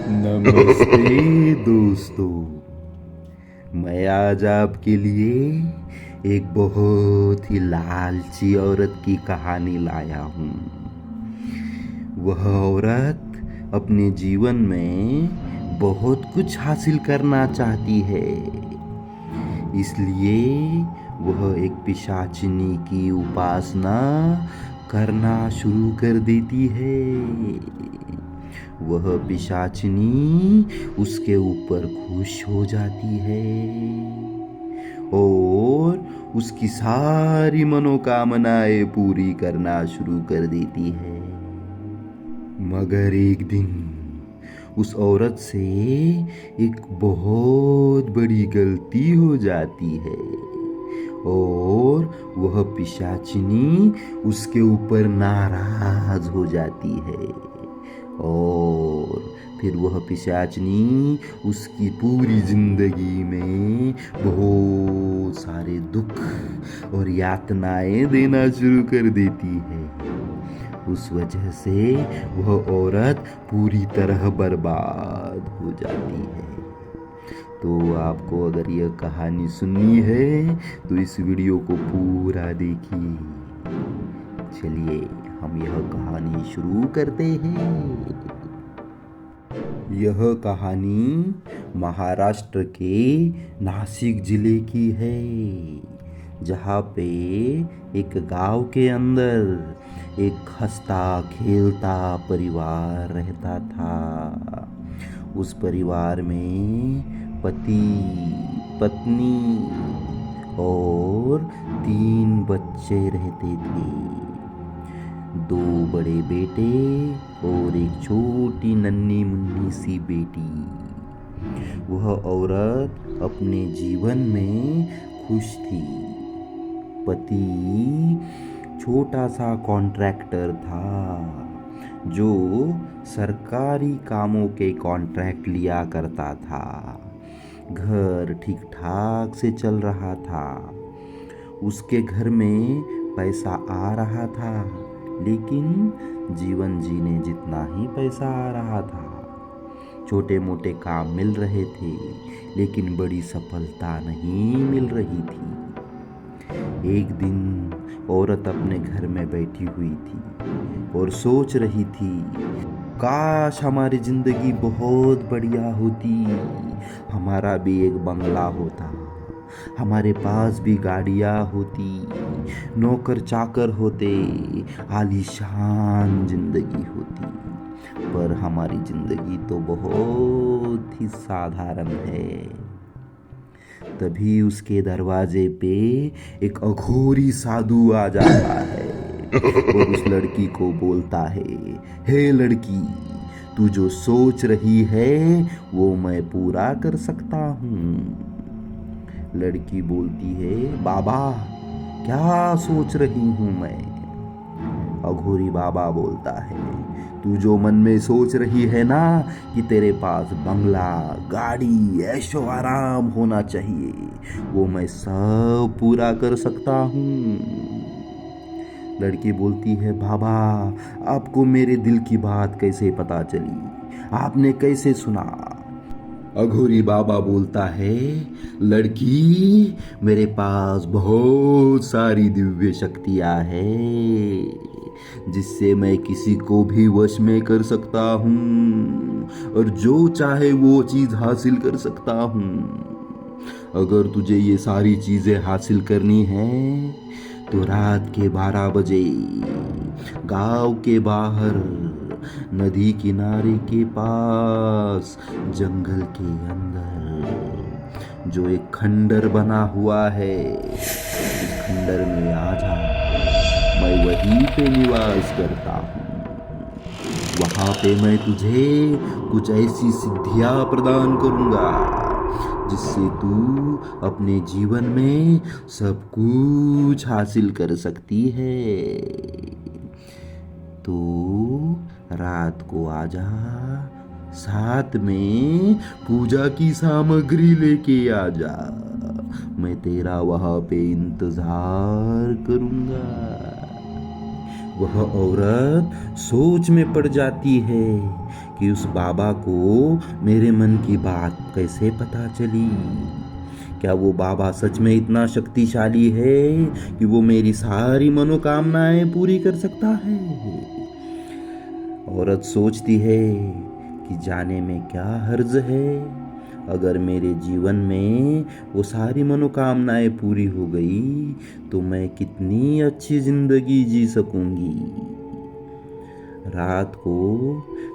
नमस्ते दोस्तों। मैं आज आपके लिए एक बहुत ही लालची औरत की कहानी लाया हूँ। वह औरत अपने जीवन में बहुत कुछ हासिल करना चाहती है, इसलिए वह एक पिशाचिनी की उपासना करना शुरू कर देती है। वह पिशाचिनी उसके ऊपर खुश हो जाती है और उसकी सारी मनोकामनाएं पूरी करना शुरू कर देती है। मगर एक दिन उस औरत से एक बहुत बड़ी गलती हो जाती है और वह पिशाचिनी उसके ऊपर नाराज हो जाती है और फिर वह पिशाचिनी उसकी पूरी जिंदगी में बहुत सारे दुख और यातनाएं देना शुरू कर देती है। उस वजह से वह औरत पूरी तरह बर्बाद हो जाती है। तो आपको अगर यह कहानी सुननी है तो इस वीडियो को पूरा देखिए। चलिए हम यह कहानी शुरू करते हैं। यह कहानी महाराष्ट्र के नासिक जिले की है, जहाँ पे एक गांव के अंदर एक हंसता खेलता परिवार रहता था। उस परिवार में पति, पत्नी और 3 बच्चे रहते थे। 2 बड़े बेटे और एक छोटी नन्ही मुन्नी सी बेटी। वह औरत अपने जीवन में खुश थी। पति छोटा सा कॉन्ट्रैक्टर था जो सरकारी कामों के कॉन्ट्रैक्ट लिया करता था। घर ठीक ठाक से चल रहा था। उसके घर में पैसा आ रहा था, लेकिन जीवन जीने जितना ही पैसा आ रहा था। छोटे मोटे काम मिल रहे थे, लेकिन बड़ी सफलता नहीं मिल रही थी। एक दिन औरत अपने घर में बैठी हुई थी और सोच रही थी, काश हमारी जिंदगी बहुत बढ़िया होती, हमारा भी एक बंगला होता, हमारे पास भी गाड़ियाँ होती, नौकर चाकर होते, आलीशान जिंदगी होती। पर हमारी जिंदगी तो बहुत ही साधारण है। तभी उसके दरवाजे पे एक अघोरी साधु आ जाता है और उस लड़की को बोलता है, हे लड़की, तू जो सोच रही है वो मैं पूरा कर सकता हूँ। लड़की बोलती है, बाबा क्या सोच रही हूँ मैं? अघोरी बाबा बोलता है, तू जो मन में सोच रही है ना कि तेरे पास बंगला, गाड़ी, ऐशो आराम होना चाहिए, वो मैं सब पूरा कर सकता हूँ। लड़की बोलती है, बाबा आपको मेरे दिल की बात कैसे पता चली? आपने कैसे सुना? अघोरी बाबा बोलता है, लड़की मेरे पास बहुत सारी दिव्य शक्तियाँ हैं, जिससे मैं किसी को भी वश में कर सकता हूँ और जो चाहे वो चीज़ हासिल कर सकता हूँ। अगर तुझे ये सारी चीज़ें हासिल करनी है तो रात के 12 बजे गांव के बाहर नदी किनारे के पास जंगल के अंदर जो एक खंडर बना हुआ है, उस खंडर में आ जा। मैं वहीं पे निवास करता हूँ। वहाँ पे मैं तुझे कुछ ऐसी सिद्धियाँ प्रदान करूँगा जिससे तू अपने जीवन में सब कुछ हासिल कर सकती है। तो रात को आजा, साथ में पूजा की सामग्री लेके आजा। मैं तेरा वहाँ पे इंतजार करूँगा। वह औरत सोच में पड़ जाती है कि उस बाबा को मेरे मन की बात कैसे पता चली। क्या वो बाबा सच में इतना शक्तिशाली है कि वो मेरी सारी मनोकामनाएं पूरी कर सकता है। औरत सोचती है कि जाने में क्या हर्ज है। अगर मेरे जीवन में वो सारी मनोकामनाएं पूरी हो गई तो मैं कितनी अच्छी जिंदगी जी सकूंगी। रात को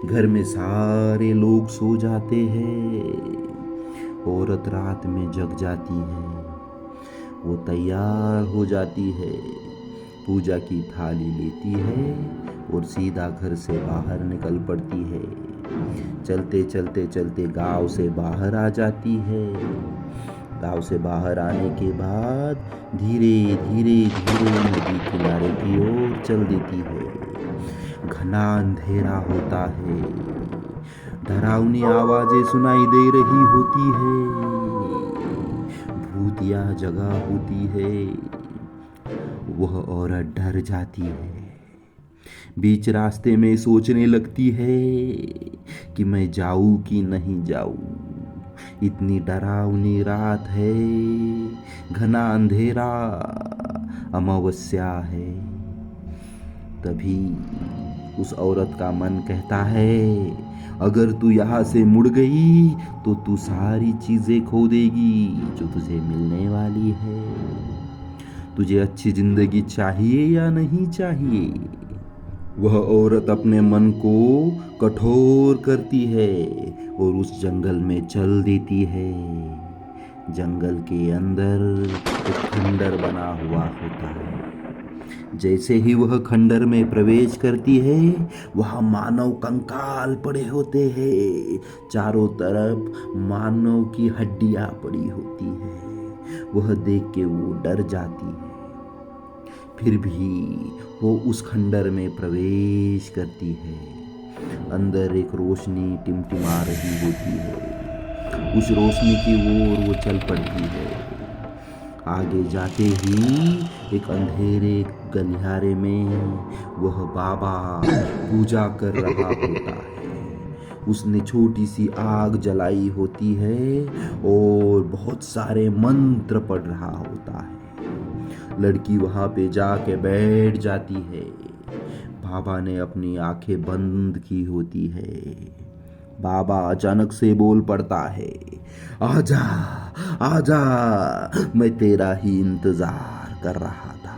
घर में सारे लोग सो जाते हैं। औरत रात में जग जाती है। वो तैयार हो जाती है, पूजा की थाली लेती है और सीधा घर से बाहर निकल पड़ती है। चलते चलते चलते गांव से बाहर आ जाती है। गांव से बाहर आने के बाद धीरे धीरे धीरे नदी किनारे की ओर चल देती है। घना अंधेरा होता है। डरावनी आवाजें सुनाई दे रही होती है। भूतिया जगह होती है। वह औरत डर जाती है। बीच रास्ते में सोचने लगती है कि मैं जाऊं कि नहीं जाऊं। इतनी डरावनी रात है, घना अंधेरा, अमावस्या है। तभी उस औरत का मन कहता है, अगर तू यहाँ से मुड़ गई तो तू सारी चीजें खो देगी जो तुझे मिलने वाली है। तुझे अच्छी जिंदगी चाहिए या नहीं चाहिए? वह औरत अपने मन को कठोर करती है और उस जंगल में चल देती है। जंगल के अंदर एक खंडर बना हुआ होता है। जैसे ही वह खंडर में प्रवेश करती है, वहाँ मानव कंकाल पड़े होते हैं। चारों तरफ मानव की हड्डियां पड़ी होती है। वह देख के वो डर जाती है। फिर भी वो उस खंडर में प्रवेश करती है। अंदर एक रोशनी टिमटिमा रही होती है। उस रोशनी की ओर वो चल पड़ती है। आगे जाते ही एक अंधेरे गलियारे में वह बाबा पूजा कर रहा होता है। उसने छोटी सी आग जलाई होती है और बहुत सारे मंत्र पढ़ रहा होता है। लड़की वहां पे जाके बैठ जाती है। बाबा ने अपनी आंखें बंद की होती है। बाबा अचानक से बोल पड़ता है, आजा आजा, मैं तेरा ही इंतजार कर रहा था।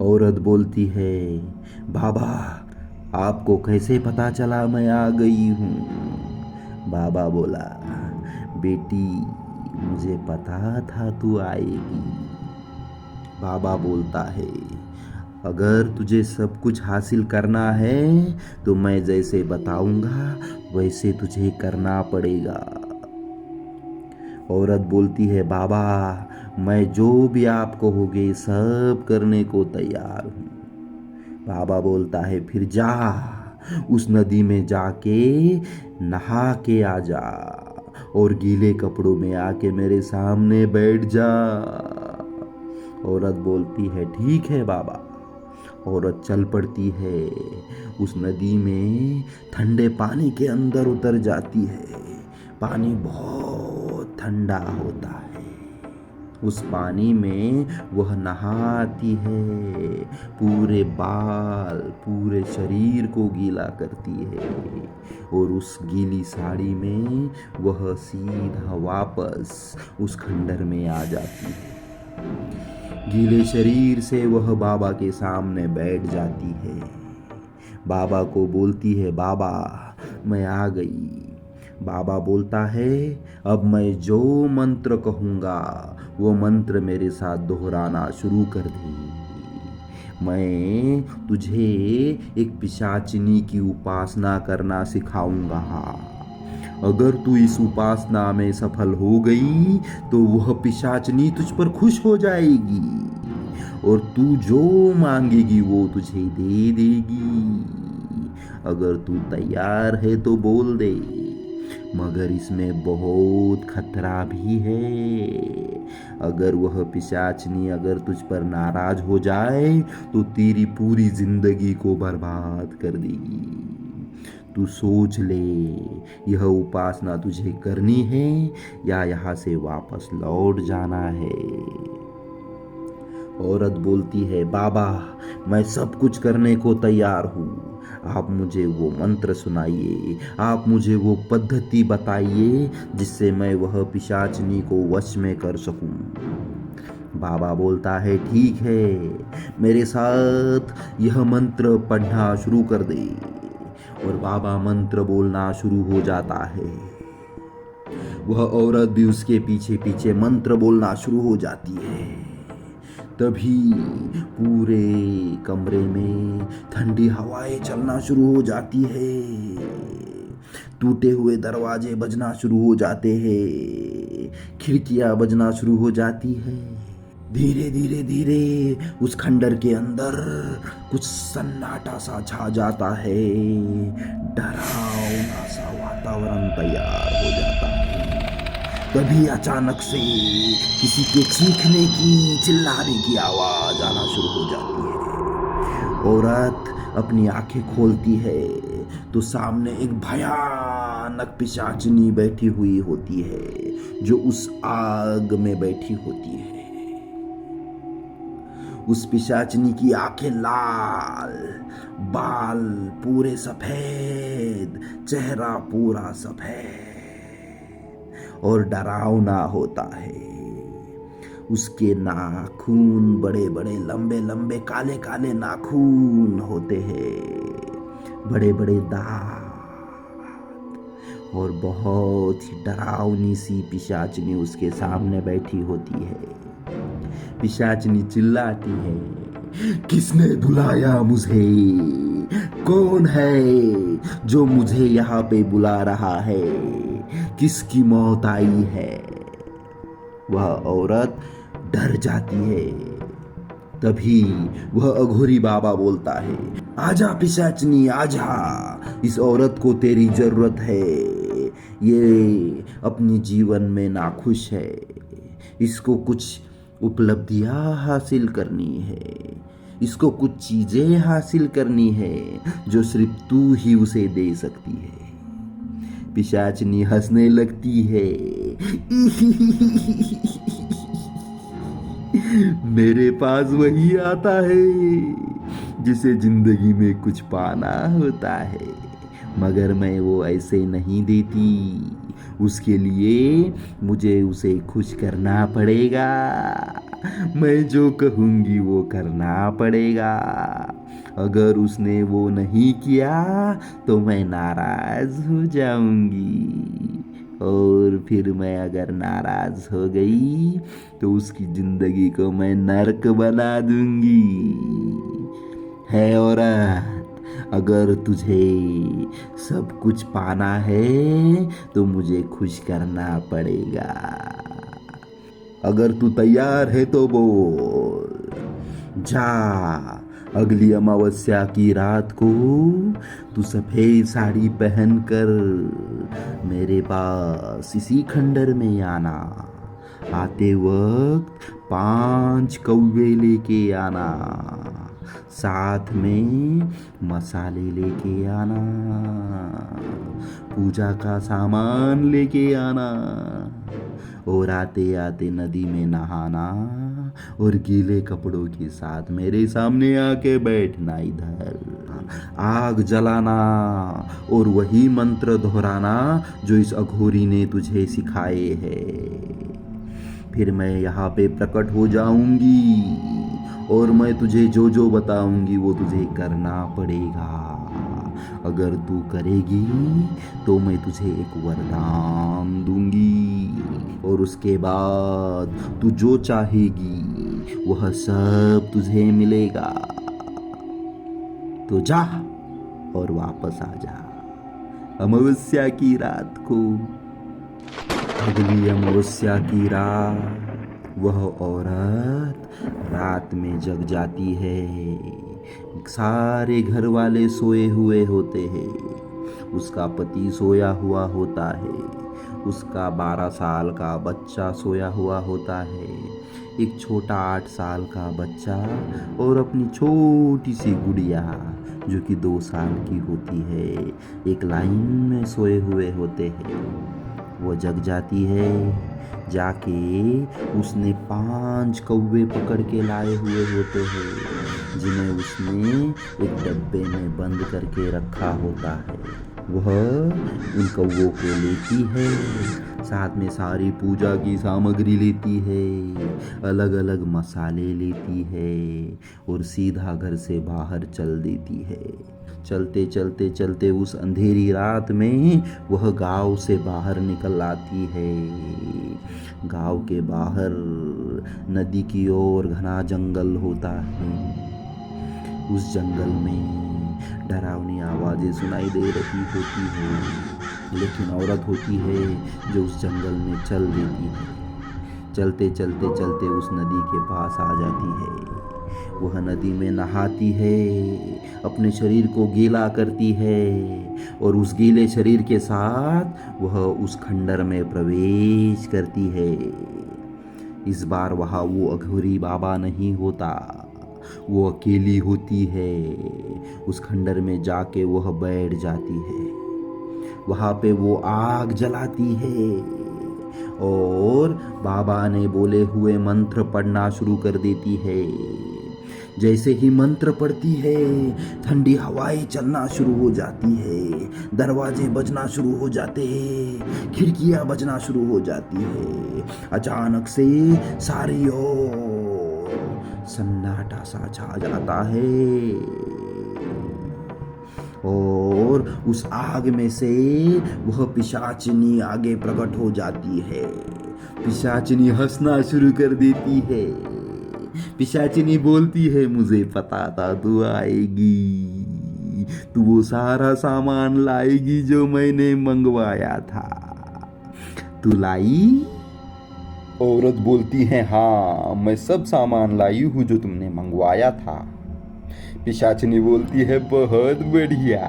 औरत बोलती है, बाबा आपको कैसे पता चला मैं आ गई हूँ? बाबा बोला, बेटी मुझे पता था तू आएगी। बाबा बोलता है, अगर तुझे सब कुछ हासिल करना है तो मैं जैसे बताऊंगा वैसे तुझे करना पड़ेगा। औरत बोलती है, बाबा मैं जो भी आप कहोगे सब करने को तैयार हूँ। बाबा बोलता है, फिर जा उस नदी में जाके नहा के आ जा और गीले कपड़ों में आके मेरे सामने बैठ जा। औरत बोलती है, ठीक है बाबा। औरत चल पड़ती है। उस नदी में ठंडे पानी के अंदर उतर जाती है। पानी बहुत ठंडा होता है। उस पानी में वह नहाती है। पूरे बाल, पूरे शरीर को गीला करती है और उस गीली साड़ी में वह सीधा वापस उस खंडर में आ जाती है। गीले शरीर से वह बाबा के सामने बैठ जाती है। बाबा को बोलती है, बाबा मैं आ गई। बाबा बोलता है, अब मैं जो मंत्र कहूँगा वो मंत्र मेरे साथ दोहराना शुरू कर दे। मैं तुझे एक पिशाचिनी की उपासना करना सिखाऊंगा। अगर तू इस उपासना में सफल हो गई तो वह पिशाचिनी तुझ पर खुश हो जाएगी और तू जो मांगेगी वो तुझे दे देगी। अगर तू तैयार है तो बोल दे, मगर इसमें बहुत खतरा भी है। अगर वह पिशाचिनी अगर तुझ पर नाराज हो जाए तो तेरी पूरी जिंदगी को बर्बाद कर देगी। तू सोच ले, यह उपासना तुझे करनी है या यहाँ से वापस लौट जाना है। औरत बोलती है, बाबा मैं सब कुछ करने को तैयार हूँ, आप मुझे वो मंत्र सुनाइए, आप मुझे वो पद्धति बताइए जिससे मैं वह पिशाचनी को वश में कर सकूं। बाबा बोलता है, ठीक है, मेरे साथ यह मंत्र पढ़ना शुरू कर दे। और बाबा मंत्र बोलना शुरू हो जाता है। वह औरत भी उसके पीछे पीछे मंत्र बोलना शुरू हो जाती है। तभी पूरे कमरे में ठंडी हवाएं चलना शुरू हो जाती है। टूटे हुए दरवाजे बजना शुरू हो जाते हैं, खिड़कियां बजना शुरू हो जाती है। धीरे धीरे धीरे उस खंडर के अंदर कुछ सन्नाटा सा छा जाता है। डरावना सा वातावरण तैयार हो जाता है। तभी अचानक से किसी के चीखने की, चिल्लाने की आवाज आना शुरू हो जाती है। औरत अपनी आंखें खोलती है तो सामने एक भयानक पिशाचिनी बैठी हुई होती है, जो उस आग में बैठी होती है। उस पिशाचिनी की आंखें लाल, बाल पूरे सफेद, चेहरा पूरा सफेद और डरावना होता है। उसके नाखून बड़े बड़े, लंबे लंबे, काले काले नाखून होते हैं, बड़े बड़े दांत, और बहुत ही डरावनी सी पिशाचिनी उसके सामने बैठी होती है। पिशाचिनी चिल्लाती है, किसने बुलाया मुझे? कौन है जो मुझे यहाँ पे बुला रहा है? किसकी मौत आई है? वह औरत डर जाती है। तभी वह अघोरी बाबा बोलता है, आजा पिशाचिनी आजा, इस औरत को तेरी जरूरत है। ये अपनी जीवन में नाखुश है, इसको कुछ उपलब्धियां हासिल करनी है, इसको कुछ चीजें हासिल करनी है जो सिर्फ तू ही उसे दे सकती है। पिशाचिनी हंसने लगती है। मेरे पास वही आता है जिसे जिंदगी में कुछ पाना होता है, मगर मैं वो ऐसे नहीं देती। उसके लिए मुझे उसे खुश करना पड़ेगा। मैं जो कहूँगी वो करना पड़ेगा। अगर उसने वो नहीं किया तो मैं नाराज हो जाऊंगी, और फिर मैं अगर नाराज हो गई तो उसकी जिंदगी को मैं नर्क बना दूंगी। है औरत, अगर तुझे सब कुछ पाना है तो मुझे खुश करना पड़ेगा। अगर तू तैयार है तो बोल। जा, अगली अमावस्या की रात को तू सफेद साड़ी पहनकर मेरे पास इसी खंडर में आना। आते वक्त 5 कौवे लेके आना, साथ में मसाले लेके आना, पूजा का सामान लेके आना, और आते आते नदी में नहाना, और गीले कपड़ों के साथ मेरे सामने आके बैठना, इधर आग जलाना और वही मंत्र दोहराना जो इस अघोरी ने तुझे सिखाए हैं। फिर मैं यहाँ पे प्रकट हो जाऊंगी और मैं तुझे जो जो बताऊंगी वो तुझे करना पड़ेगा। अगर तू करेगी तो मैं तुझे एक वरदान दूंगी, और उसके बाद तू जो चाहेगी वह सब तुझे मिलेगा। तो जा और वापस आ जा अमावस्या की रात को। अगली अमावस्या की रात वह औरत रात में जग जाती है। सारे घर वाले सोए हुए होते हैं, उसका पति सोया हुआ होता है, उसका 12 साल का बच्चा सोया हुआ होता है, एक छोटा 8 साल का बच्चा और अपनी छोटी सी गुड़िया जो कि 2 साल की होती है, एक लाइन में सोए हुए होते हैं। वो जग जाती है। जाके उसने 5 कौवे पकड़ के लाए हुए होते हैं, जिन्हें उसने एक डब्बे में बंद करके रखा होता है। वह उन कौवों को लेती है, साथ में सारी पूजा की सामग्री लेती है, अलग अलग मसाले लेती है और सीधा घर से बाहर चल देती है। चलते चलते चलते उस अंधेरी रात में वह गांव से बाहर निकल आती है। गांव के बाहर नदी की ओर घना जंगल होता है। उस जंगल में डरावनी आवाजें सुनाई दे रही होती है, लेकिन औरत होती है जो उस जंगल में चल देती है। चलते चलते चलते उस नदी के पास आ जाती है। वह नदी में नहाती है, अपने शरीर को गीला करती है और उस गीले शरीर के साथ वह उस खंडर में प्रवेश करती है। इस बार वहाँ वो अघोरी बाबा नहीं होता, वो अकेली होती है। उस खंडर में जाके वह बैठ जाती है। वहाँ पे वो आग जलाती है और बाबा ने बोले हुए मंत्र पढ़ना शुरू कर देती है। जैसे ही मंत्र पढ़ती है, ठंडी हवाएं चलना शुरू हो जाती है, दरवाजे बजना शुरू हो जाते हैं, खिड़कियां बजना शुरू हो जाती है। अचानक से सारी ओर सन्नाटा सा छा जाता है और उस आग में से वह पिशाचिनी आगे प्रकट हो जाती है। पिशाचिनी हंसना शुरू कर देती है। पिशाचिनी बोलती है, मुझे पता था तू आएगी, तू वो सारा सामान लाएगी जो मैंने मंगवाया था। तू लाई? औरत बोलती है, हाँ मैं सब सामान लाई हूँ जो तुमने मंगवाया था। पिशाचिनी बोलती है, बहुत बढ़िया।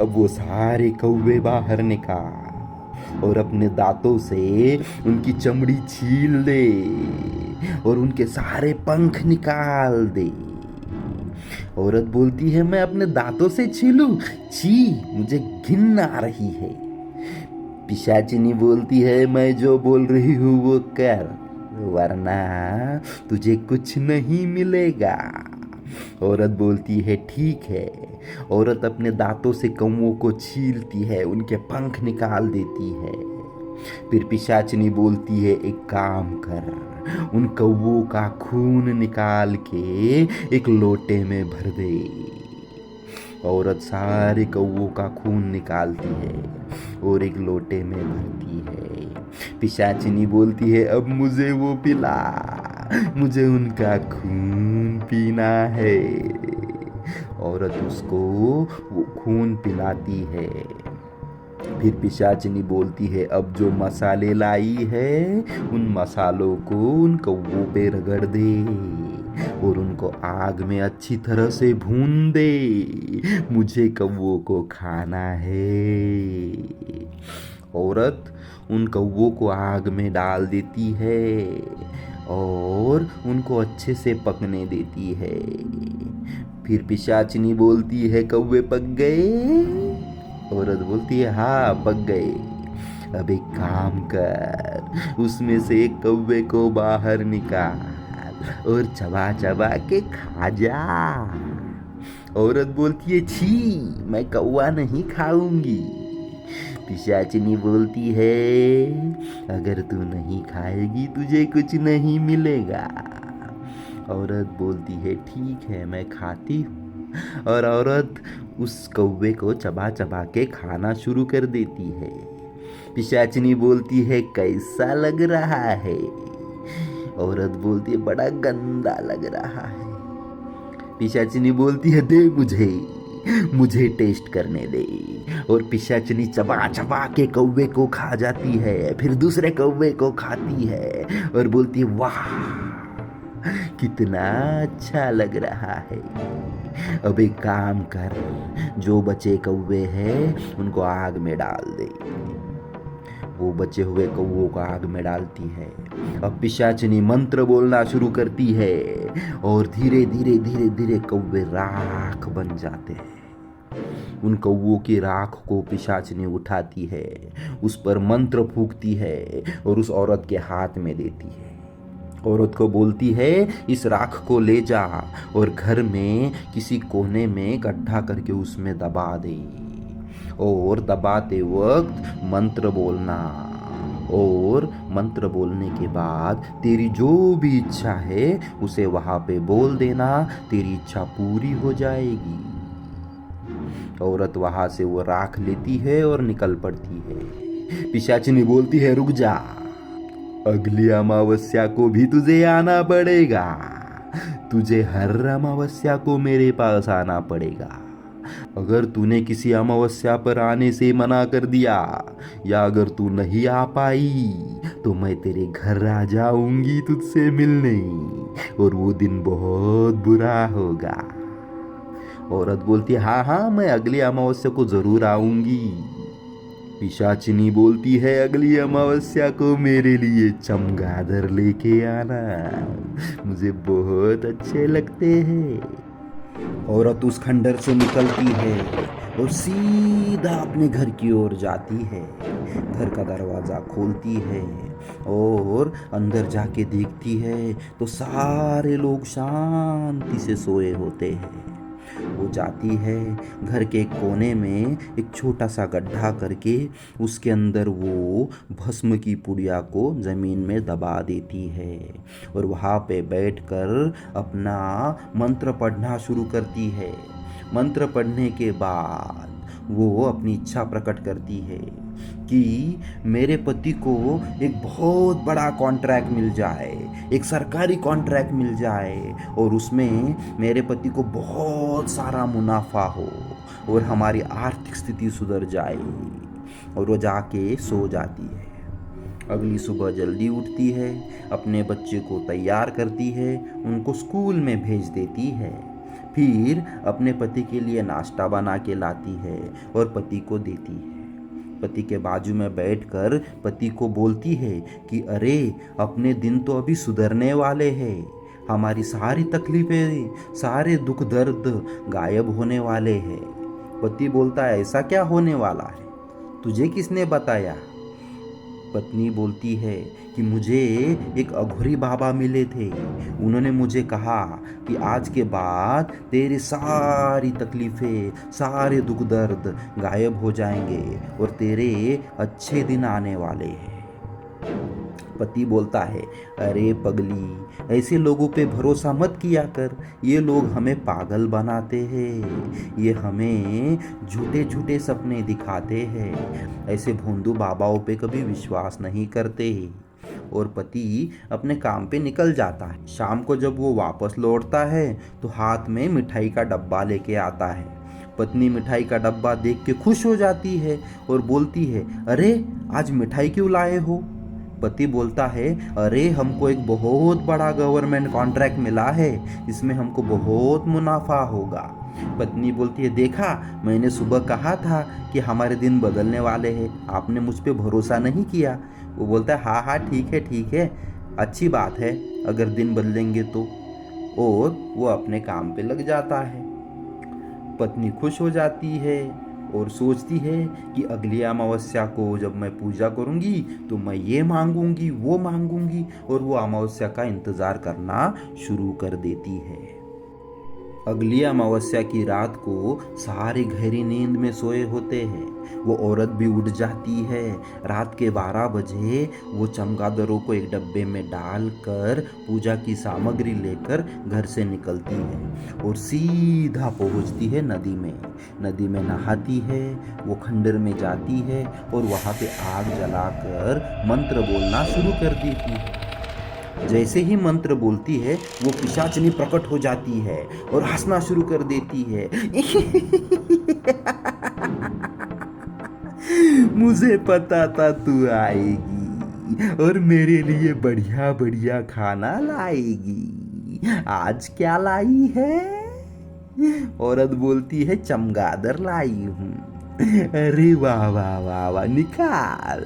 अब वो सारे कौवे बाहर निकाल और अपने दांतों से उनकी चमड़ी छील दे और उनके सारे पंख निकाल दे। औरत बोलती है, मैं अपने दांतों से छीलूं? छी, मुझे घिन आ रही है। पिशाचिनी बोलती है, मैं जो बोल रही हूँ वो कर, वरना तुझे कुछ नहीं मिलेगा। औरत बोलती है, ठीक है। औरत अपने दांतों से कौवों को छीलती है, उनके पंख निकाल देती है। फिर पिशाचिनी बोलती है, एक काम कर, उन कौवों का खून निकाल के एक लोटे में भर दे। औरत सारे कौवों का खून निकालती है और एक लोटे में भरती है। पिशाचिनी बोलती है, अब मुझे वो पिला, मुझे उनका खून पीना है। औरत उसको वो खून पिलाती है। फिर पिशाचिनी बोलती है, अब जो मसाले लाई है उन मसालों को उन कौवों पे रगड़ दे और उनको आग में अच्छी तरह से भून दे, मुझे कौवों को खाना है। औरत उन कौवों को आग में डाल देती है और उनको अच्छे से पकने देती है। फिर पिशाचिनी बोलती है, कौवे पक गए? औरत बोलती है, हाँ पक गए। अब एक काम कर, उसमें से एक कौवे को बाहर निकाल और चबा चबा के खा जा। औरत बोलती है, छी, मैं कौवा नहीं खाऊंगी। पिशाचिनी बोलती है, अगर तू नहीं खाएगी तुझे कुछ नहीं मिलेगा। औरत बोलती है, ठीक है मैं खाती हूँ। और औरत उस कौवे को चबा चबा के खाना शुरू कर देती है। पिशाचिनी बोलती है, कैसा लग रहा है? औरत बोलती है, बड़ा गंदा लग रहा है। पिशाचिनी बोलती है, दे मुझे टेस्ट करने दे। और पिशाचिनी चबा चबा के कौवे को खा जाती है, फिर दूसरे कौवे को खाती है और बोलती है, वाह कितना अच्छा लग रहा है। अब एक काम कर, जो बचे कौवे हैं उनको आग में डाल दे। वो बचे हुए कौवों को आग में डालती है। अब पिशाचिनी मंत्र बोलना शुरू करती है और धीरे धीरे धीरे धीरे कौवे राख बन जाते हैं। उन कौवों की राख को पिशाचिनी उठाती है, उस पर मंत्र फूंकती है और उस औरत के हाथ में देती है। औरत को बोलती है, इस राख को ले जा और घर में किसी कोने में गड्ढा करके उसमें दबा दे और दबाते वक्त मंत्र बोलना, और मंत्र बोलने के बाद तेरी जो भी इच्छा है उसे वहाँ पे बोल देना, तेरी इच्छा पूरी हो जाएगी। औरत वहाँ से वो राख लेती है और निकल पड़ती है। पिशाचिनी बोलती है, रुक जा, अगली अमावस्या को भी तुझे आना पड़ेगा। तुझे हर अमावस्या को मेरे पास आना पड़ेगा। अगर तूने किसी अमावस्या पर आने से मना कर दिया या अगर तू नहीं आ पाई तो मैं तेरे घर आ जाऊंगी तुझसे मिलने, और वो दिन बहुत बुरा होगा। औरत बोलती है, हाँ हाँ, मैं अगली अमावस्या को जरूर आऊंगी। पिशाचिनी बोलती है, अगली अमावस्या को मेरे लिए चमगादड़ लेके आना, मुझे बहुत अच्छे लगते हैं। औरत उस खंडर से निकलती है और सीधा अपने घर की ओर जाती है। घर का दरवाज़ा खोलती है और अंदर जाके देखती है तो सारे लोग शांति से सोए होते हैं। वो जाती है, घर के एक कोने में एक छोटा सा गड्ढा करके उसके अंदर वो भस्म की पुड़िया को ज़मीन में दबा देती है और वहाँ पे बैठकर अपना मंत्र पढ़ना शुरू करती है। मंत्र पढ़ने के बाद वो अपनी इच्छा प्रकट करती है कि मेरे पति को एक बहुत बड़ा कॉन्ट्रैक्ट मिल जाए, एक सरकारी कॉन्ट्रैक्ट मिल जाए और उसमें मेरे पति को बहुत सारा मुनाफा हो और हमारी आर्थिक स्थिति सुधर जाए। और वो जाके सो जाती है। अगली सुबह जल्दी उठती है, अपने बच्चे को तैयार करती है, उनको स्कूल में भेज देती है। फिर अपने पति के लिए नाश्ता बना के लाती है और पति को देती है। पति के बाजू में बैठकर पति को बोलती है कि अरे, अपने दिन तो अभी सुधरने वाले हैं, हमारी सारी तकलीफें, सारे दुख दर्द गायब होने वाले हैं। पति बोलता है, ऐसा क्या होने वाला है, तुझे किसने बताया? पत्नी बोलती है कि मुझे एक अघोरी बाबा मिले थे, उन्होंने मुझे कहा कि आज के बाद तेरी सारी तकलीफ़ें, सारे दुख दर्द गायब हो जाएंगे और तेरे अच्छे दिन आने वाले हैं। पति बोलता है, अरे पगली, ऐसे लोगों पे भरोसा मत किया कर, ये लोग हमें पागल बनाते हैं, ये हमें झूठे झूठे सपने दिखाते हैं, ऐसे भोंदू बाबाओं पे कभी विश्वास नहीं करते। और पति अपने काम पे निकल जाता है। शाम को जब वो वापस लौटता है तो हाथ में मिठाई का डब्बा लेके आता है। पत्नी मिठाई का डब्बा देख के खुश हो जाती है और बोलती है, अरे आज मिठाई क्यों लाए हो? पति बोलता है, अरे हमको एक बहुत बड़ा गवर्नमेंट कॉन्ट्रैक्ट मिला है, इसमें हमको बहुत मुनाफा होगा। पत्नी बोलती है, देखा, मैंने सुबह कहा था कि हमारे दिन बदलने वाले हैं, आपने मुझ पे भरोसा नहीं किया। वो बोलता है, हाँ हाँ ठीक है, अच्छी बात है अगर दिन बदलेंगे तो। और वो अपने काम पे लग जाता है। पत्नी खुश हो जाती है और सोचती है कि अगली अमावस्या को जब मैं पूजा करूंगी तो मैं ये मांगूंगी, वो मांगूंगी, और वो अमावस्या का इंतज़ार करना शुरू कर देती है। अगली अमावस्या की रात को सारे गहरी नींद में सोए होते हैं। वो औरत भी उठ जाती है। रात के 12 बजे वो चमगादड़ों को एक डब्बे में डालकर पूजा की सामग्री लेकर घर से निकलती है और सीधा पहुंचती है नदी में। नदी में नहाती है, वो खंडर में जाती है और वहाँ पे आग जलाकर मंत्र बोलना शुरू कर देती है। जैसे ही मंत्र बोलती है वो पिशाचिनी प्रकट हो जाती है और हंसना शुरू कर देती है। मुझे पता था तू आएगी और मेरे लिए बढ़िया बढ़िया खाना लाएगी। आज क्या लाई है? औरत बोलती है, चमगादड़ लाई हूँ। अरे वाह वाह वाह वाह, निकाल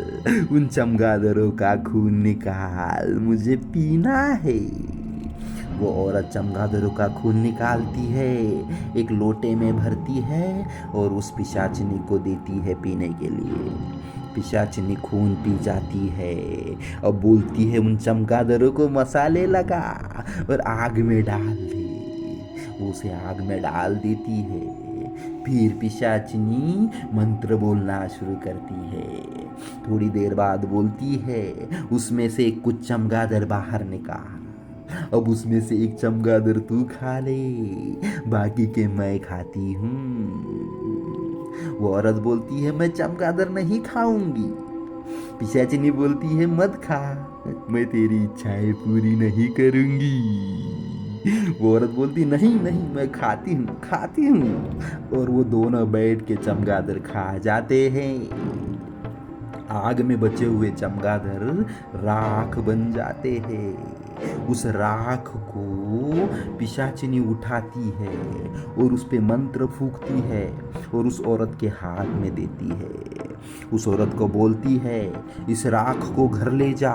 उन चमगादड़ों का खून निकाल, मुझे पीना है। वो औरत चमगादड़ों का खून निकालती है, एक लोटे में भरती है और उस पिशाचिनी को देती है पीने के लिए। पिशाचिनी खून पी जाती है। अब बोलती है उन चमगादड़ों को मसाले लगा और आग में डाल दे। वो उसे आग में डाल देती है। फिर पिशाचिनी मंत्र बोलना शुरू करती है। थोड़ी देर बाद बोलती है उसमें से कुछ चमगादड़ बाहर निकाल। अब उसमें से एक चमगादड़ तू खा ले, बाकी के मैं खाती हूँ। वो औरत बोलती है मैं चमगादड़ नहीं खाऊंगी। पिशाचिनी बोलती है मत खा, मैं तेरी इच्छाएं पूरी नहीं करूंगी। वो औरत बोलती नहीं नहीं मैं खाती हूँ खाती हूँ। और वो दोनों बैठ के चमगादड़ खा जाते हैं। आग में बचे हुए चमगादड़ राख बन जाते हैं। उस राख को पिशाचिनी उठाती है और उस पे मंत्र फूंकती है और उस औरत के हाथ में देती है। उस औरत को बोलती है इस राख को घर ले जा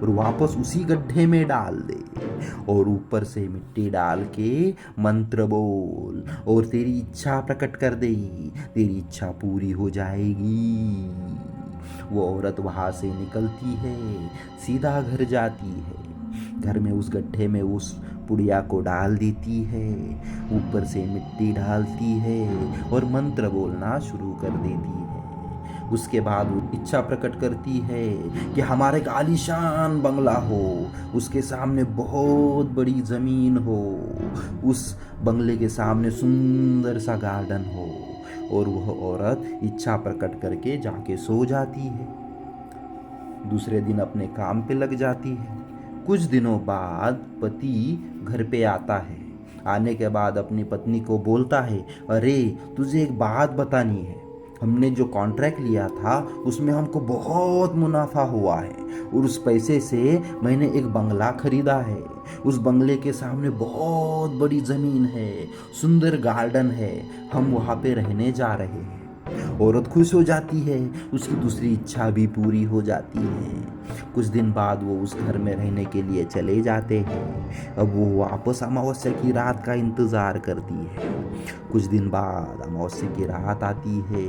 और वापस उसी गड्ढे में डाल दे और ऊपर से मिट्टी डाल के मंत्र बोल और तेरी इच्छा प्रकट कर दे, तेरी इच्छा पूरी हो जाएगी। वो औरत वहां से निकलती है, सीधा घर जाती है। घर में उस गड्ढे में उस पुड़िया को डाल देती है, ऊपर से मिट्टी डालती है और मंत्र बोलना शुरू कर देती है। उसके बाद वो इच्छा प्रकट करती है कि हमारा एक आलीशान बंगला हो, उसके सामने बहुत बड़ी जमीन हो, उस बंगले के सामने सुंदर सा गार्डन हो। और वह औरत इच्छा प्रकट करके जाके सो जाती है। दूसरे दिन अपने काम पे लग जाती है। कुछ दिनों बाद पति घर पे आता है। आने के बाद अपनी पत्नी को बोलता है अरे तुझे एक बात बतानी है, हमने जो कॉन्ट्रैक्ट लिया था उसमें हमको बहुत मुनाफा हुआ है और उस पैसे से मैंने एक बंगला खरीदा है। उस बंगले के सामने बहुत बड़ी ज़मीन है, सुंदर गार्डन है, हम वहाँ पे रहने जा रहे हैं। औरत खुश हो जाती है, उसकी दूसरी इच्छा भी पूरी हो जाती है। कुछ दिन बाद वो उस घर में रहने के लिए चले जाते हैं। अब वो वापस अमावस्या की रात का इंतज़ार करती है। कुछ दिन बाद अमावस्या की रात आती है।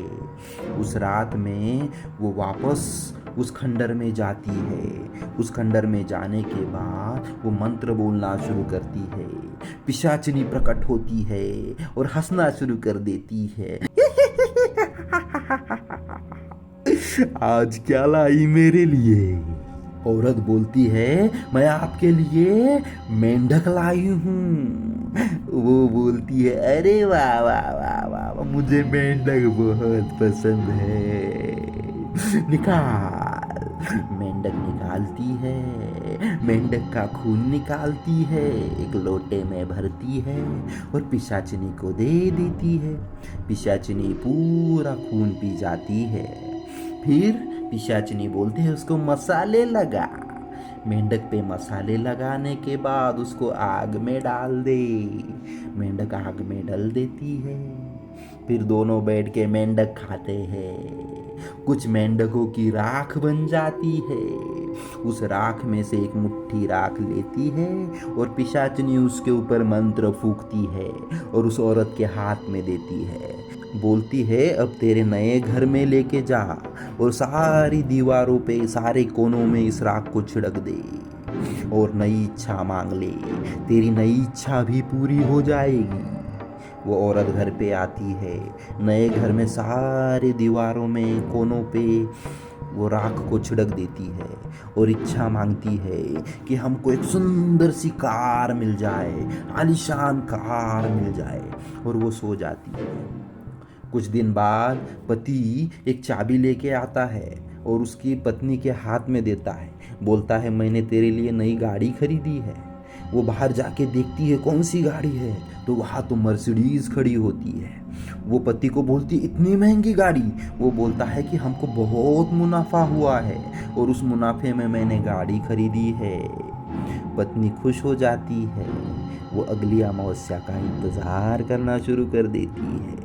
उस रात में वो वापस उस खंडर में जाती है। उस खंडर में जाने के बाद वो मंत्र बोलना शुरू करती है। पिशाचिनी प्रकट होती है और हंसना शुरू कर देती है। आज क्या लाई मेरे लिए? औरत बोलती है मैं आपके लिए मेंढक लाई हूँ। वो बोलती है अरे वाह वाह वाह वाह, मुझे मेंढक बहुत पसंद है, निकाल। मेंढक निकालती है, मेंढक का खून निकालती है, एक लोटे में भरती है और पिशाचिनी को दे देती है। पिशाचिनी पूरा खून पी जाती है। फिर पिशाचिनी बोलते हैं उसको मसाले लगा। मेंढक पे मसाले लगाने के बाद उसको आग में डाल दे। मेंढक आग में डल देती है। फिर दोनों बैठ के मेंढक खाते हैं। कुछ मेंढकों की राख बन जाती है। उस राख में से एक मुट्ठी राख लेती है और पिशाचिनी उसके ऊपर मंत्र फूंकती है और उस औरत के हाथ में देती है। बोलती है अब तेरे नए घर में लेके जा और सारी दीवारों पे सारे कोनों में इस राख को छिड़क दे और नई इच्छा मांग ले, तेरी नई इच्छा भी पूरी हो जाएगी। वो औरत घर पे आती है। नए घर में सारे दीवारों में कोनों पे वो राख को छिड़क देती है और इच्छा मांगती है कि हमको एक सुंदर सी कार मिल जाए, आलीशान कार मिल जाए, और वो सो जाती है। कुछ दिन बाद पति एक चाबी लेके आता है और उसकी पत्नी के हाथ में देता है। बोलता है मैंने तेरे लिए नई गाड़ी खरीदी है। वो बाहर जाके देखती है कौन सी गाड़ी है, तो वहाँ तो मर्सिडीज खड़ी होती है। वो पति को बोलती इतनी महंगी गाड़ी? वो बोलता है कि हमको बहुत मुनाफा हुआ है और उस मुनाफे में मैंने गाड़ी खरीदी है। पत्नी खुश हो जाती है। वो अगली अमावस्या का इंतज़ार करना शुरू कर देती है।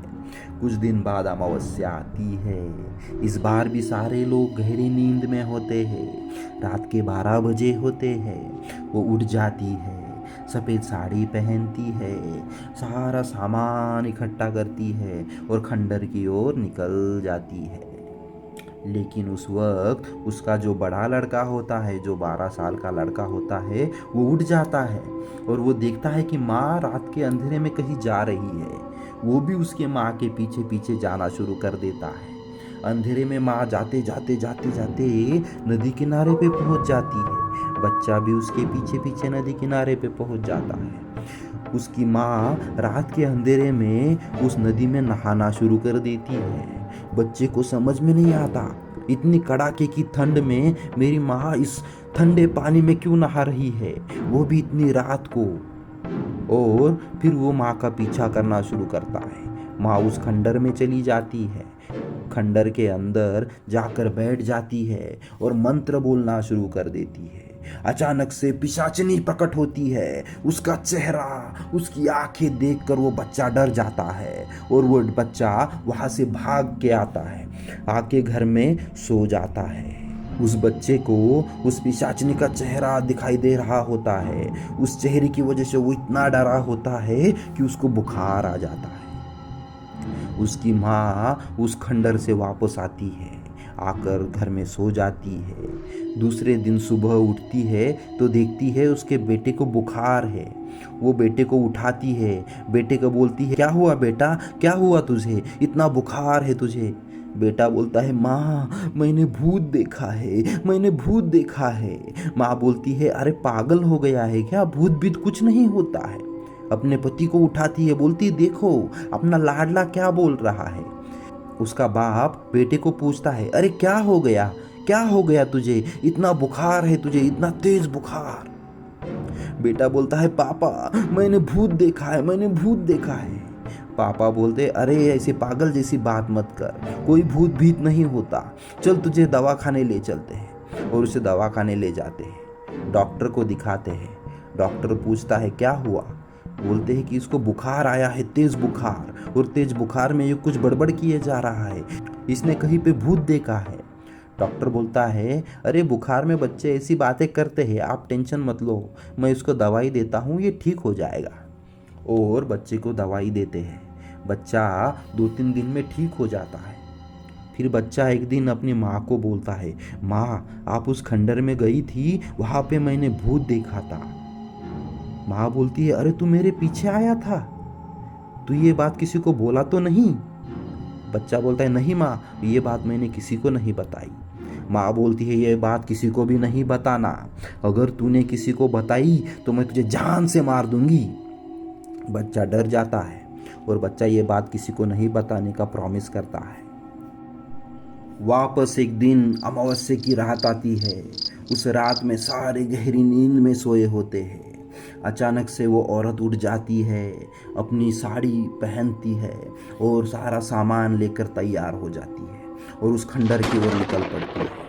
कुछ दिन बाद अमावस्या आती है। इस बार भी सारे लोग गहरी नींद में होते हैं। रात के 12 बजे होते हैं। वो उठ जाती है, सफ़ेद साड़ी पहनती है, सारा सामान इकट्ठा करती है और खंडर की ओर निकल जाती है। लेकिन उस वक्त उसका जो बड़ा लड़का होता है, जो 12 साल का लड़का होता है, वो उठ जाता है और वो देखता है कि माँ रात के अंधेरे में कहीं जा रही है। वो भी उसके माँ के पीछे पीछे जाना शुरू कर देता है। अंधेरे में माँ जाते जाते जाते जाते नदी किनारे पे पहुंच जाती है। बच्चा भी उसके पीछे पीछे नदी किनारे पे पहुंच जाता है। उसकी माँ रात के अंधेरे में उस नदी में नहाना शुरू कर देती है। बच्चे को समझ में नहीं आता, इतनी कड़ाके की ठंड में मेरी माँ इस ठंडे पानी में क्यों नहा रही है, वो भी इतनी रात को। और फिर वो माँ का पीछा करना शुरू करता है। माँ उस खंडर में चली जाती है, खंडर के अंदर जाकर बैठ जाती है और मंत्र बोलना शुरू कर देती है। अचानक से पिशाचिनी प्रकट होती है। उसका चेहरा, उसकी आंखें देखकर वो बच्चा डर जाता है और वो बच्चा वहां से भाग के आता है, आके घर में सो जाता है। उस बच्चे को उस पिशाचिनी का चेहरा दिखाई दे रहा होता है। उस चेहरे की वजह से वो इतना डरा होता है कि उसको बुखार आ जाता है। उसकी माँ उस खंडर से वापस आती है, आकर घर में सो जाती है। दूसरे दिन सुबह उठती है तो देखती है उसके बेटे को बुखार है। वो बेटे को उठाती है, बेटे को बोलती है, क्या हुआ बेटा, क्या हुआ तुझे, इतना बुखार है तुझे। बेटा बोलता है, माँ मैंने भूत देखा है, मैंने भूत देखा है। माँ बोलती है, अरे पागल हो गया है क्या, भूत भीत कुछ नहीं होता है। अपने पति को उठाती है, बोलती है, देखो अपना लाडला क्या बोल रहा है। उसका बाप बेटे को पूछता है, अरे क्या हो गया, क्या हो गया तुझे, इतना बुखार है तुझे, इतना तेज बुखार। बेटा बोलता है, पापा मैंने भूत देखा है, मैंने भूत देखा है। पापा बोलते, अरे ऐसे पागल जैसी बात मत कर, कोई भूत भीत नहीं होता, चल तुझे दवाखाने ले चलते हैं। और उसे दवाखाने ले जाते हैं, डॉक्टर को दिखाते हैं। डॉक्टर पूछता है, क्या हुआ। बोलते हैं कि इसको बुखार आया है, तेज बुखार, और तेज बुखार में ये कुछ बड़बड़ किए जा रहा है, इसने कहीं पे भूत देखा है। डॉक्टर बोलता है, अरे बुखार में बच्चे ऐसी बातें करते हैं, आप टेंशन मत लो, मैं इसको दवाई देता हूँ, ये ठीक हो जाएगा। और बच्चे को दवाई देते हैं। बच्चा 2-3 दिन में ठीक हो जाता है। फिर बच्चा एक दिन अपनी माँ को बोलता है, माँ आप उस खंडर में गई थी, वहाँ पे मैंने भूत देखा था। माँ बोलती है, अरे तू मेरे पीछे आया था, तू ये बात किसी को बोला तो नहीं। बच्चा बोलता है, नहीं माँ, ये बात मैंने किसी को नहीं बताई। माँ बोलती है, ये बात किसी को भी नहीं बताना, अगर तूने किसी को बताई तो मैं तुझे जान से मार दूंगी। बच्चा डर जाता है और बच्चा ये बात किसी को नहीं बताने का प्रॉमिस करता है। वापस एक दिन अमावस्या की रात आती है। उस रात में सारे गहरी नींद में सोए होते हैं। अचानक से वो औरत उठ जाती है, अपनी साड़ी पहनती है और सारा सामान लेकर तैयार हो जाती है और उस खंडर की ओर निकल पड़ती है।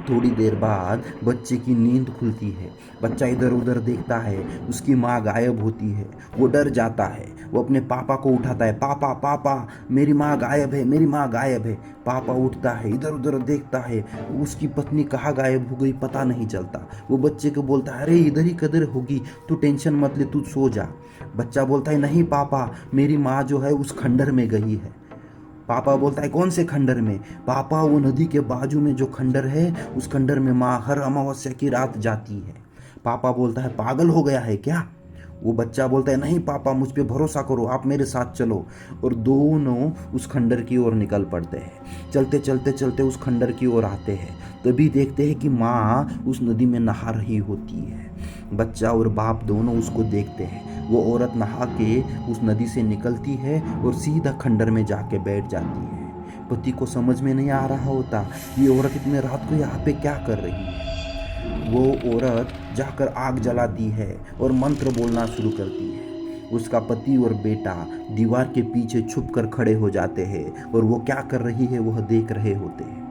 थोड़ी देर बाद बच्चे की नींद खुलती है। बच्चा इधर उधर देखता है, उसकी माँ गायब होती है। वो डर जाता है, वो अपने पापा को उठाता है, पापा पापा मेरी माँ गायब है, मेरी माँ गायब है। पापा उठता है, इधर उधर देखता है, उसकी पत्नी कहाँ गायब हो गई पता नहीं चलता। वो बच्चे को बोलता है, अरे इधर ही कदर होगी, तू टेंशन मत ले, तू सो जा। बच्चा बोलता है, नहीं पापा मेरी माँ जो है उस खंडर में गई है। पापा बोलता है, कौन से खंडर में। पापा वो नदी के बाजू में जो खंडर है, उस खंडर में माँ हर अमावस्या की रात जाती है। पापा बोलता है, पागल हो गया है क्या। वो बच्चा बोलता है, नहीं पापा मुझ पे भरोसा करो, आप मेरे साथ चलो। और दोनों उस खंडर की ओर निकल पड़ते हैं। चलते चलते चलते उस खंडर की ओर आते हैं, तभी देखते हैं कि माँ उस नदी में नहा रही होती है। बच्चा और बाप दोनों उसको देखते हैं। वो औरत नहा के उस नदी से निकलती है और सीधा खंडर में जाके बैठ जाती है। पति को समझ में नहीं आ रहा होता ये औरत इतने रात को यहाँ पे क्या कर रही है। वो औरत जाकर आग जलाती है और मंत्र बोलना शुरू करती है। उसका पति और बेटा दीवार के पीछे छुप कर खड़े हो जाते हैं और वो क्या कर रही है वह देख रहे होते हैं।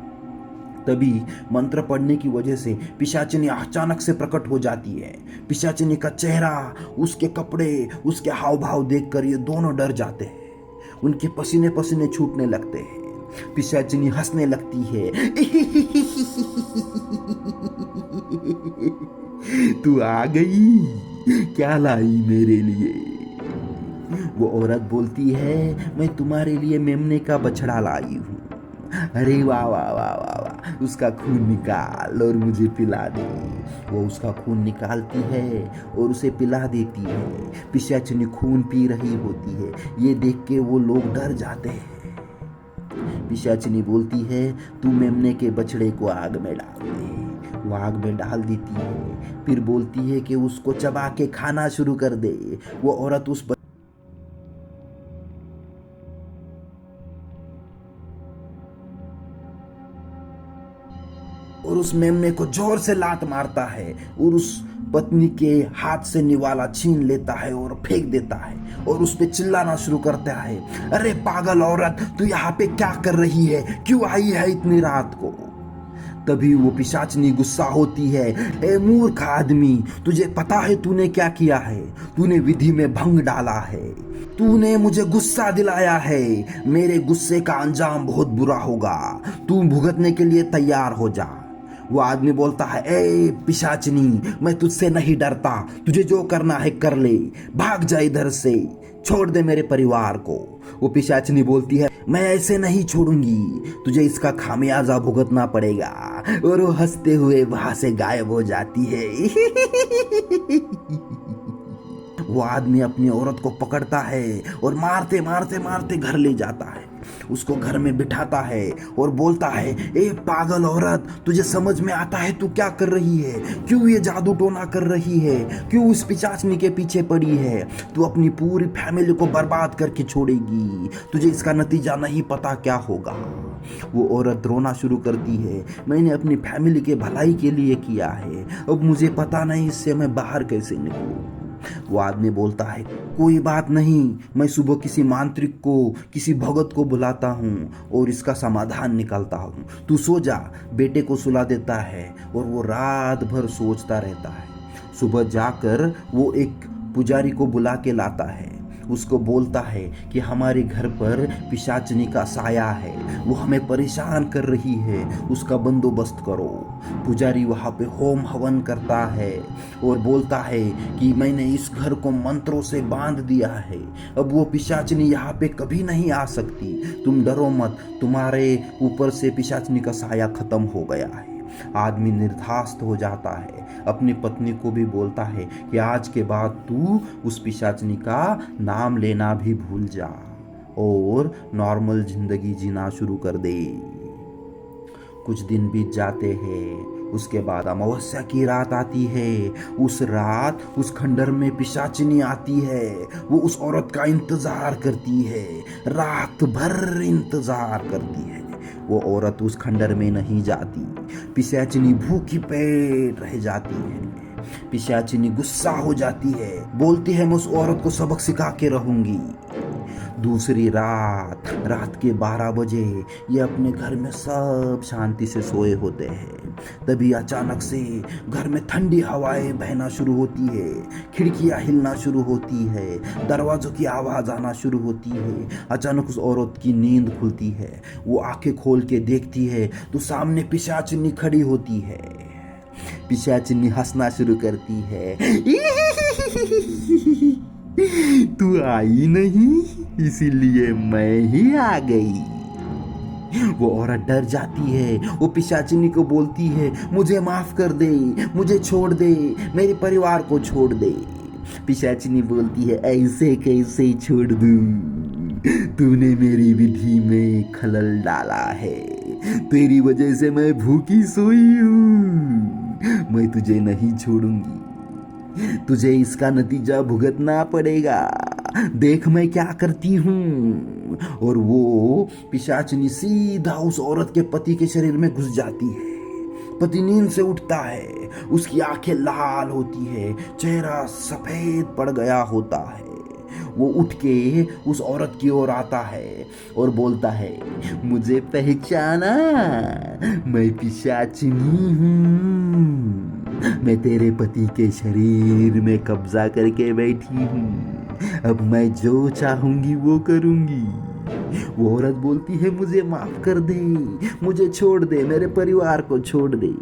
तभी मंत्र पढ़ने की वजह से पिशाचिनी अचानक से प्रकट हो जाती है। पिशाचिनी का चेहरा, उसके कपड़े, उसके हाव भाव देखकर ये दोनों डर जाते हैं उनके पसीने पसीने छूटने लगते हैं। पिशाचिनी हंसने लगती है। तू आ गई, क्या लाई मेरे लिए? वो औरत बोलती है, मैं तुम्हारे लिए मेमने का बछड़ा लाई हूँ। अरे वाह वाह वाह वाह वाह, उसका खून निकाल और मुझे पिला दे। वो उसका खून निकालती है और उसे पिला देती है। पिशाचिनी खून पी रही होती है। ये देख के वो लोग डर जाते हैं। पिशाचिनी बोलती है, तू मेमने के बछड़े को आग में डाल दे। वो आग में डाल देती है। फिर बोलती है कि उसको चबा के खाना शुरू कर दे। वो औरत उस मेमने को जोर से लात मारता है और उस पत्नी के हाथ से निवाला छीन लेता है और फेंक देता है और उस पे चिल्लाना शुरू करता है, अरे पागल औरत, तू यहाँ पे क्या कर रही है? क्यों आई है इतनी रात को? तभी वो पिशाचनी गुस्सा होती है, ए मूर्ख आदमी, तुझे पता है तूने क्या किया है? तूने विधि में भंग डाला है। तूने मुझे गुस्सा दिलाया है। मेरे गुस्से का अंजाम बहुत बुरा होगा। तू भुगतने के लिए तैयार हो जा। वो आदमी बोलता है, ए पिशाचनी, मैं तुझसे नहीं डरता। तुझे जो करना है कर ले। भाग जा इधर से, छोड़ दे मेरे परिवार को। वो पिशाचनी बोलती है, मैं ऐसे नहीं छोड़ूंगी, तुझे इसका खामियाजा भुगतना पड़ेगा। और वो हंसते हुए वहां से गायब हो जाती है। वो आदमी अपनी औरत को पकड़ता है और मारते मारते मारते घर ले जाता है। उसको घर में बिठाता है और बोलता है, ए पागल औरत, तुझे समझ में आता है तू क्या कर रही है? क्यों ये जादू टोना कर रही है? क्यों उस पिशाचनी के पीछे पड़ी है? तू अपनी पूरी फैमिली को बर्बाद करके छोड़ेगी। तुझे इसका नतीजा नहीं पता क्या होगा। वो औरत रोना शुरू करती है, मैंने अपनी फैमिली के भलाई के लिए किया है, अब मुझे पता नहीं इससे मैं बाहर कैसे निकलूं। वो आदमी बोलता है, कोई बात नहीं, मैं सुबह किसी मांत्रिक को, किसी भगत को बुलाता हूँ और इसका समाधान निकालता हूँ। तू सो जा। बेटे को सुला देता है और वो रात भर सोचता रहता है। सुबह जाकर वो एक पुजारी को बुला के लाता है। उसको बोलता है कि हमारे घर पर पिशाचनी का साया है, वो हमें परेशान कर रही है, उसका बंदोबस्त करो। पुजारी वहाँ पे होम हवन करता है और बोलता है कि मैंने इस घर को मंत्रों से बांध दिया है, अब वो पिशाचनी यहाँ पे कभी नहीं आ सकती। तुम डरो मत, तुम्हारे ऊपर से पिशाचनी का साया खत्म हो गया है। आदमी निर्धास्त हो जाता है। अपनी पत्नी को भी बोलता है कि आज के बाद तू उस पिशाचनी का नाम लेना भी भूल जा और नॉर्मल जिंदगी जीना शुरू कर दे। कुछ दिन बीत जाते हैं। उसके बाद अमावस्या की रात आती है। उस रात उस खंडर में पिशाचिनी आती है। वो उस औरत का इंतजार करती है, रात भर इंतजार करती है। वो औरत उस खंडर में नहीं जाती। पिशाचिनी भूखी पेट रह जाती है। पिशाचिनी गुस्सा हो जाती है, बोलती है मैं उस औरत को सबक सिखा के रहूंगी। दूसरी रात के 12 बजे ये अपने घर में सब शांति से सोए होते हैं। तभी अचानक से घर में ठंडी हवाएं बहना शुरू होती है, खिड़कियां हिलना शुरू होती है, दरवाजों की आवाज आना शुरू होती है। अचानक उस औरत की नींद खुलती है। वो आंखें खोल के देखती है तो सामने पिशाचिनी खड़ी होती है। पिशाचिनी हंसना शुरू करती है। तू आई नहीं, इसीलिए मैं ही आ गई। वो औरत डर जाती है। वो पिशाचिनी को बोलती है, मुझे माफ कर दे, मुझे छोड़ दे, मेरे परिवार को छोड़ दे। पिशाचिनी बोलती है, ऐसे कैसे छोड़ दूं? तूने मेरी विधि में खलल डाला है, तेरी वजह से मैं भूखी सोई हूँ। मैं तुझे नहीं छोड़ूंगी, तुझे इसका नतीजा भुगतना पड़ेगा। देख मैं क्या करती हूँ। और वो पिशाचिनी सीधा उस औरत के पति के शरीर में घुस जाती है। पति नींद से उठता है, उसकी आंखें लाल होती है, चेहरा सफेद पड़ गया होता है। वो उठ के उस औरत की ओर आता है और बोलता है, मुझे पहचाना? मैं पिशाचिनी हूँ। मैं तेरे पति के शरीर में कब्जा करके बैठी हूँ। अब मैं जो चाहूंगी वो करूंगी। वो औरत बोलती है मुझे माफ कर दे, मुझे छोड़ दे, मेरे परिवार को छोड़ दे।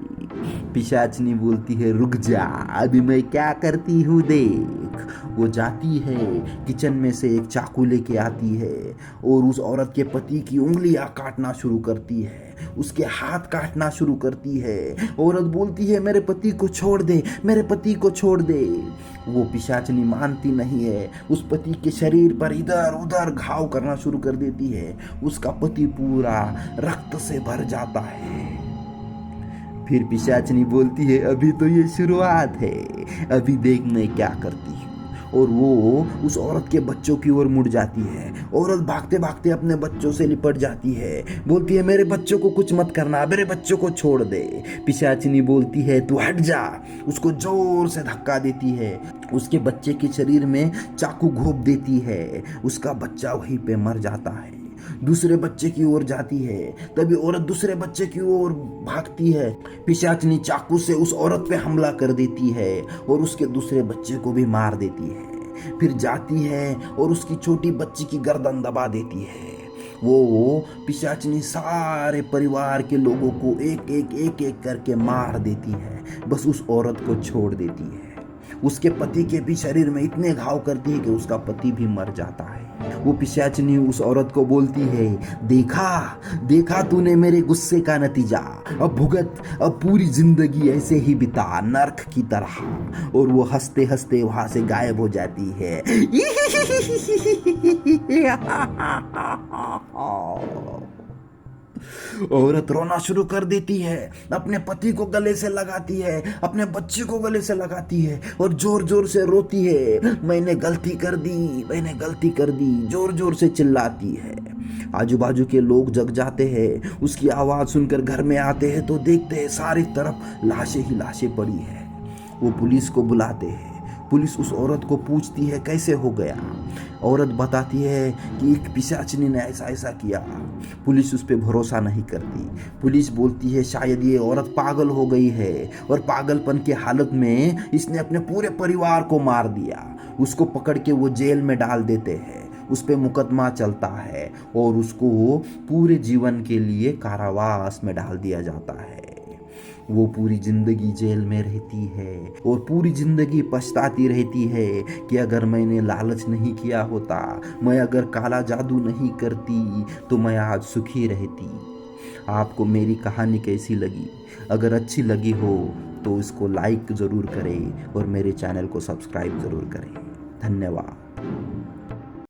पिशाचनी बोलती है रुक जा, अभी मैं क्या करती हूँ देख। वो जाती है किचन में से एक चाकू लेके आती है और उस औरत के पति की उंगलियां काटना शुरू करती है, उसके हाथ काटना शुरू करती है। औरत बोलती है मेरे पति को छोड़ दे, मेरे पति को छोड़ दे। वो पिशाचनी मानती नहीं है, उस पति के शरीर पर इधर उधर घाव करना शुरू कर देती है। उसका पति पूरा रक्त से भर जाता है। फिर पिशाचनी बोलती है अभी तो ये शुरुआत है, अभी देख मैं क्या करती हूँ। और वो उस औरत के बच्चों की ओर मुड़ जाती है। औरत भागते भागते अपने बच्चों से लिपट जाती है, बोलती है मेरे बच्चों को कुछ मत करना, मेरे बच्चों को छोड़ दे। पिशाचिनी बोलती है तू हट जा, उसको जोर से धक्का देती है, उसके बच्चे के शरीर में चाकू घोंप देती है। उसका बच्चा वहीं पे मर जाता है। दूसरे बच्चे की ओर जाती है, तभी औरत दूसरे बच्चे की ओर भागती है। पिशाचनी चाकू से उस औरत पे हमला कर देती है और उसके दूसरे बच्चे को भी मार देती है। फिर जाती है और उसकी छोटी बच्ची की गर्दन दबा देती है। वो पिशाचनी सारे परिवार के लोगों को एक एक करके मार देती है, बस उस औरत को छोड़ देती है। उसके पति के भी शरीर में इतने घाव करती है कि उसका पति भी मर जाता है। वो पिशाचनी उस औरत को बोलती है देखा देखा तूने मेरे गुस्से का नतीजा, अब भुगत, अब पूरी जिंदगी ऐसे ही बिता नर्क की तरह। और वो हंसते हंसते वहां से गायब हो जाती है। औरत रोना शुरू कर देती है, अपने पति को गले से लगाती है, अपने बच्चे को गले से लगाती है और जोर जोर से रोती है मैंने गलती कर दी, मैंने गलती कर दी, जोर जोर से चिल्लाती है। आजू बाजू के लोग जग जाते हैं, उसकी आवाज सुनकर घर में आते हैं तो देखते हैं सारी तरफ लाशें ही लाशें पड़ी है। वो पुलिस को बुलाते हैं। पुलिस उस औरत को पूछती है कैसे हो गया। औरत बताती है कि एक पिशाचनी ने ऐसा ऐसा किया। पुलिस उस पर भरोसा नहीं करती। पुलिस बोलती है शायद ये औरत पागल हो गई है और पागलपन के हालत में इसने अपने पूरे परिवार को मार दिया। उसको पकड़ के वो जेल में डाल देते हैं, उस पर मुकदमा चलता है और उसको पूरे जीवन के लिए कारावास में डाल दिया जाता है। वो पूरी जिंदगी जेल में रहती है और पूरी जिंदगी पछताती रहती है कि अगर मैंने लालच नहीं किया होता, मैं अगर काला जादू नहीं करती तो मैं आज सुखी रहती। आपको मेरी कहानी कैसी लगी? अगर अच्छी लगी हो तो इसको लाइक ज़रूर करें और मेरे चैनल को सब्सक्राइब ज़रूर करें। धन्यवाद।